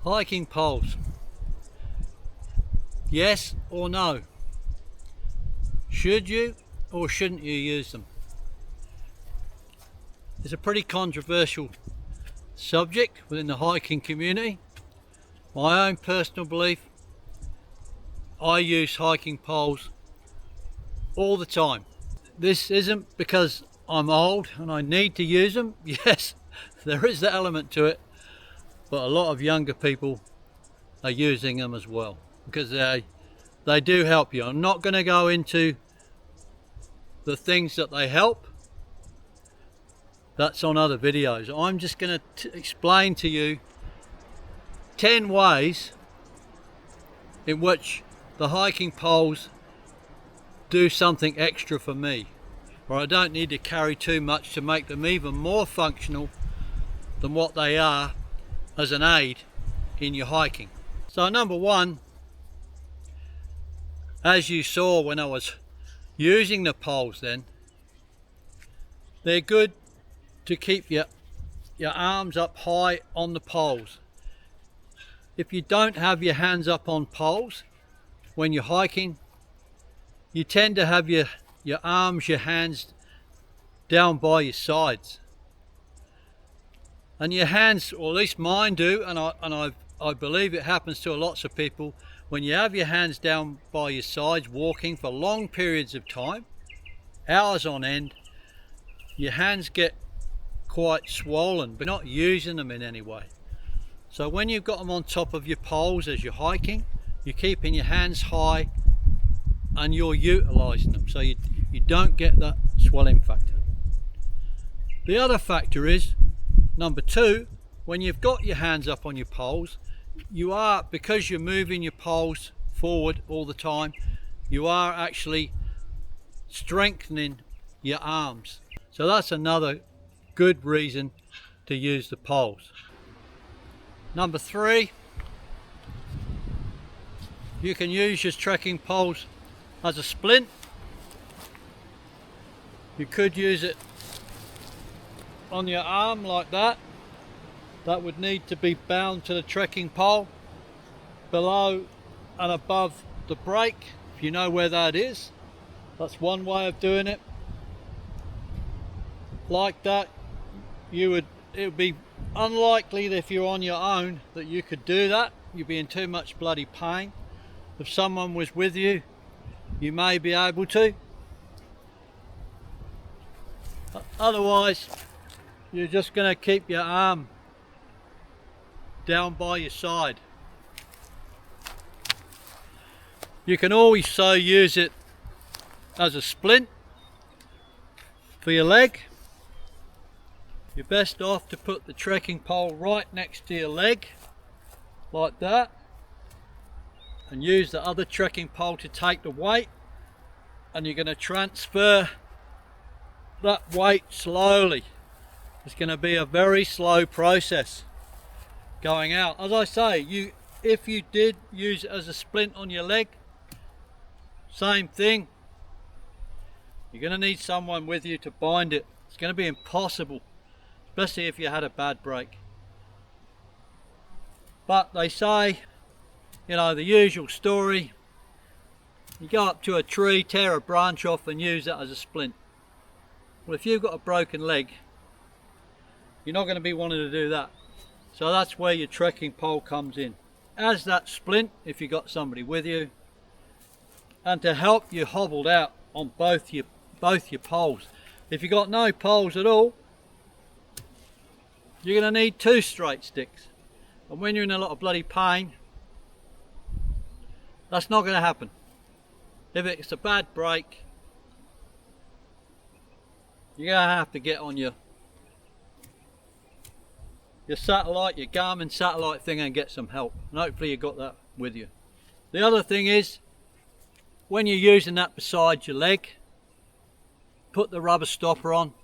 Hiking poles. Yes or no? Should you or shouldn't you use them? It's a pretty controversial subject within the hiking community. My own personal belief, I use hiking poles all the time. This isn't because I'm old and I need to use them. Yes, there is that element to it, but a lot of younger people are using them as well because they do help you. I'm not going to go into the things that they help. That's on other videos. I'm just going to explain to you 10 ways in which the hiking poles do something extra for me, where I don't need to carry too much to make them even more functional than what they are as an aid in your hiking. So number one, as you saw when I was using the poles then, they're good to keep your arms up high on the poles. If you don't have your hands up on poles when you're hiking, you tend to have your arms, your hands down by your sides. And your hands, or at least mine do, and I believe it happens to lots of people, when you have your hands down by your sides walking for long periods of time, hours on end, your hands get quite swollen, but not using them in any way. So when you've got them on top of your poles as you're hiking, you're keeping your hands high and you're utilizing them, so you don't get that swelling factor. The other factor is, number two, when you've got your hands up on your poles, you are, because you're moving your poles forward all the time, you are actually strengthening your arms. So that's another good reason to use the poles. Number three, you can use your trekking poles as a splint. You could use it on your arm like that. That would need to be bound to the trekking pole below and above the brake, if you know where that is. That's one way of doing it. Like that, it would be unlikely that if you're on your own that you could do that. You'd be in too much bloody pain. If someone was with you, you may be able to. Otherwise, you're just going to keep your arm down by your side. You can also use it as a splint for your leg. You're best off to put the trekking pole right next to your leg, like that, and use the other trekking pole to take the weight, and you're going to transfer that weight slowly. It's going to be a very slow process going out. As I say, if you did use it as a splint on your leg, same thing. You're going to need someone with you to bind it. It's going to be impossible, especially if you had a bad break. But they say, you know, the usual story, you go up to a tree, tear a branch off and use that as a splint. Well, if you've got a broken leg, you're not going to be wanting to do that. So that's where your trekking pole comes in, as that splint if you've got somebody with you, and to help you hobbled out on both your poles. If you've got no poles at all, you're going to need two straight sticks, and when you're in a lot of bloody pain, that's not going to happen. If it's a bad break, you're going to have to get on your satellite, your Garmin satellite thing, and get some help, and hopefully you've got that with you. The other thing is, when you're using that beside your leg, put the rubber stopper on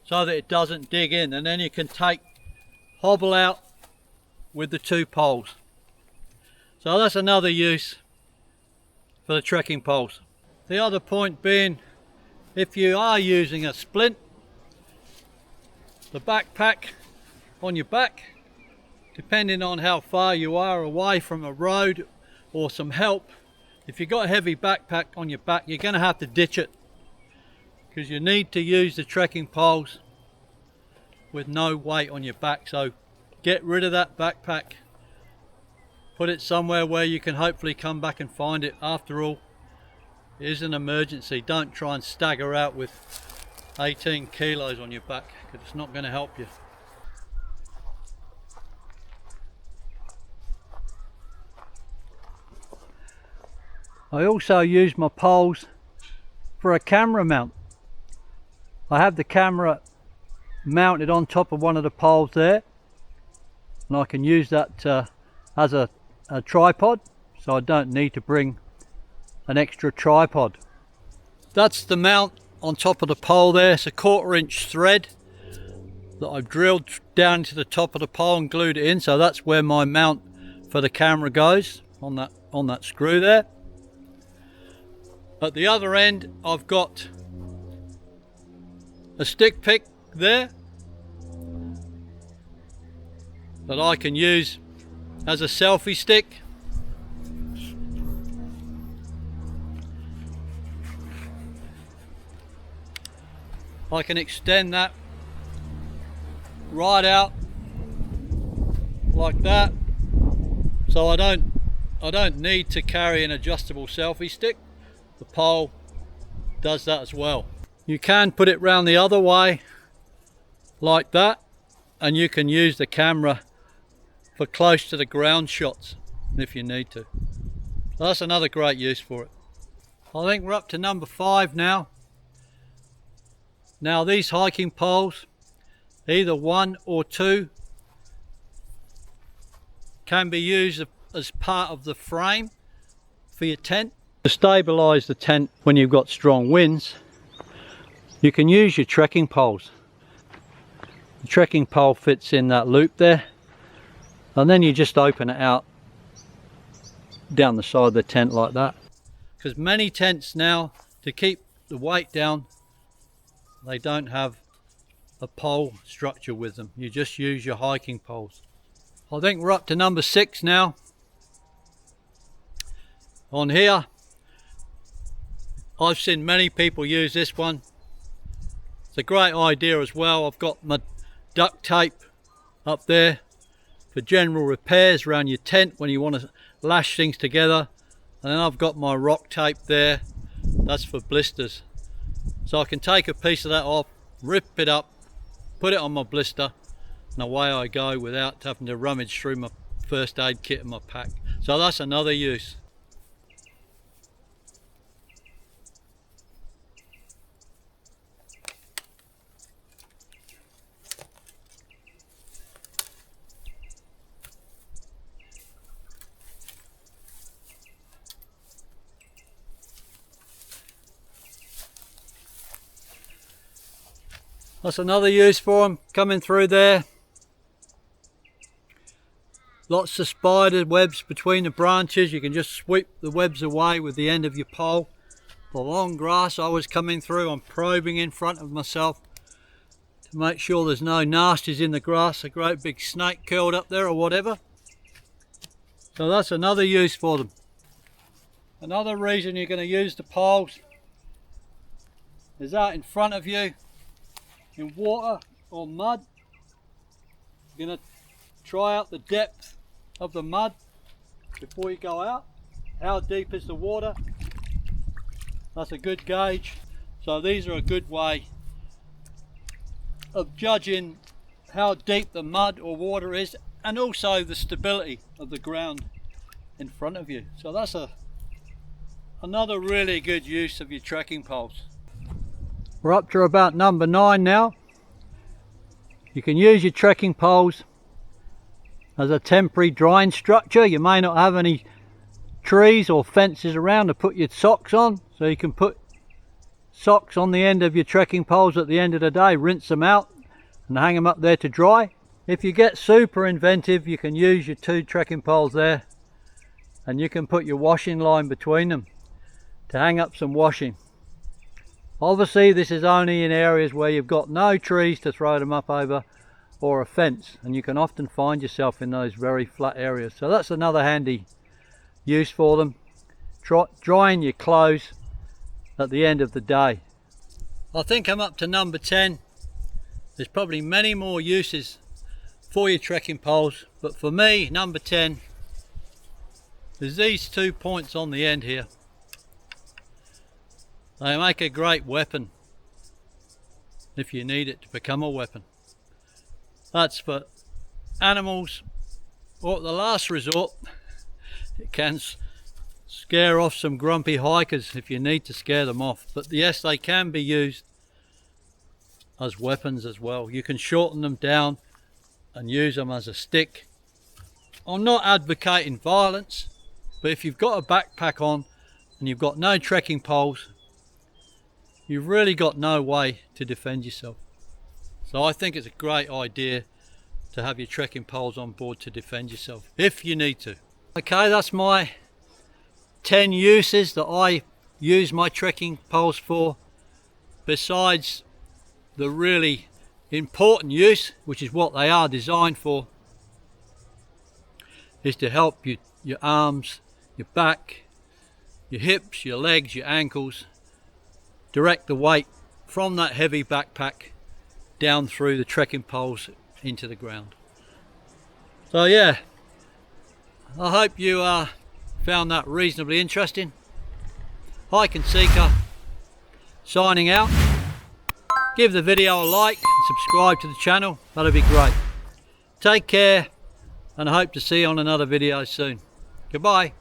so that it doesn't dig in, and then you can hobble out with the two poles. So that's another use for the trekking poles. The other point being, if you are using a splint, the backpack on your back depending on how far you are away from a road or some help, if you've got a heavy backpack on your back, you're going to have to ditch it, because you need to use the trekking poles with no weight on your back. So get rid of that backpack, put it somewhere where you can hopefully come back and find it. After all, it is an emergency. Don't try and stagger out with 18 kilos on your back, because it's not going to help you. I also use my poles for a camera mount. I have the camera mounted on top of one of the poles there, and I can use that as a tripod, so I don't need to bring an extra tripod. That's the mount on top of the pole there. It's a 1/4 inch thread that I've drilled down to the top of the pole and glued it in, so that's where my mount for the camera goes, on that screw there. At the other end, I've got a stick pick there that I can use as a selfie stick. I can extend that right out like that, so I don't need to carry an adjustable selfie stick. The pole does that as well. You can put it round the other way like that, and you can use the camera for close to the ground shots if you need to. So that's another great use for it. I think we're up to number 5 now. Now these hiking poles, either 1 or 2, can be used as part of the frame for your tent. To stabilise the tent when you've got strong winds, you can use your trekking poles. The trekking pole fits in that loop there, and then you just open it out down the side of the tent like that. Because many tents now, to keep the weight down, they don't have a pole structure with them. You just use your hiking poles. I think we're up to number 6 now. On here, I've seen many people use this one. It's a great idea as well. I've got my duct tape up there for general repairs around your tent when you want to lash things together, and then I've got my rock tape there, that's for blisters. So I can take a piece of that off, rip it up, put it on my blister, and away I go without having to rummage through my first aid kit in my pack. So that's another use. That's another use for them, coming through there. Lots of spider webs between the branches. You can just sweep the webs away with the end of your pole. The long grass I was coming through, I'm probing in front of myself to make sure there's no nasties in the grass, a great big snake curled up there or whatever. So that's another use for them. Another reason you're going to use the poles is out in front of you in water or mud. You're going to try out the depth of the mud before you go out. How deep is the water? That's a good gauge. So these are a good way of judging how deep the mud or water is, and also the stability of the ground in front of you. So that's another really good use of your trekking poles. We're up to about number 9 now. You can use your trekking poles as a temporary drying structure. You may not have any trees or fences around to put your socks on, so you can put socks on the end of your trekking poles at the end of the day, rinse them out and hang them up there to dry. If you get super inventive, you can use your 2 trekking poles there, and you can put your washing line between them to hang up some washing. Obviously this is only in areas where you've got no trees to throw them up over, or a fence, and you can often find yourself in those very flat areas. So that's another handy use for them. Drying your clothes at the end of the day. I think I'm up to number 10. There's probably many more uses for your trekking poles, but for me, number 10 is these 2 points on the end here. They make a great weapon if you need it to become a weapon. That's for animals, or at the last resort, it can scare off some grumpy hikers if you need to scare them off. But yes, they can be used as weapons as well. You can shorten them down and use them as a stick. I'm not advocating violence, but if you've got a backpack on and you've got no trekking poles, you've really got no way to defend yourself. So I think it's a great idea to have your trekking poles on board to defend yourself if you need to. Okay, that's my 10 uses that I use my trekking poles for, besides the really important use, which is what they are designed for, is to help your arms, your back, your hips, your legs, your ankles, direct the weight from that heavy backpack down through the trekking poles into the ground. So yeah, I hope you found that reasonably interesting. 𝐥𝐢𝐤𝐞 signing out. Give the video a like and subscribe to the channel, that'd be great. Take care, and I hope to see you on another video soon. Goodbye.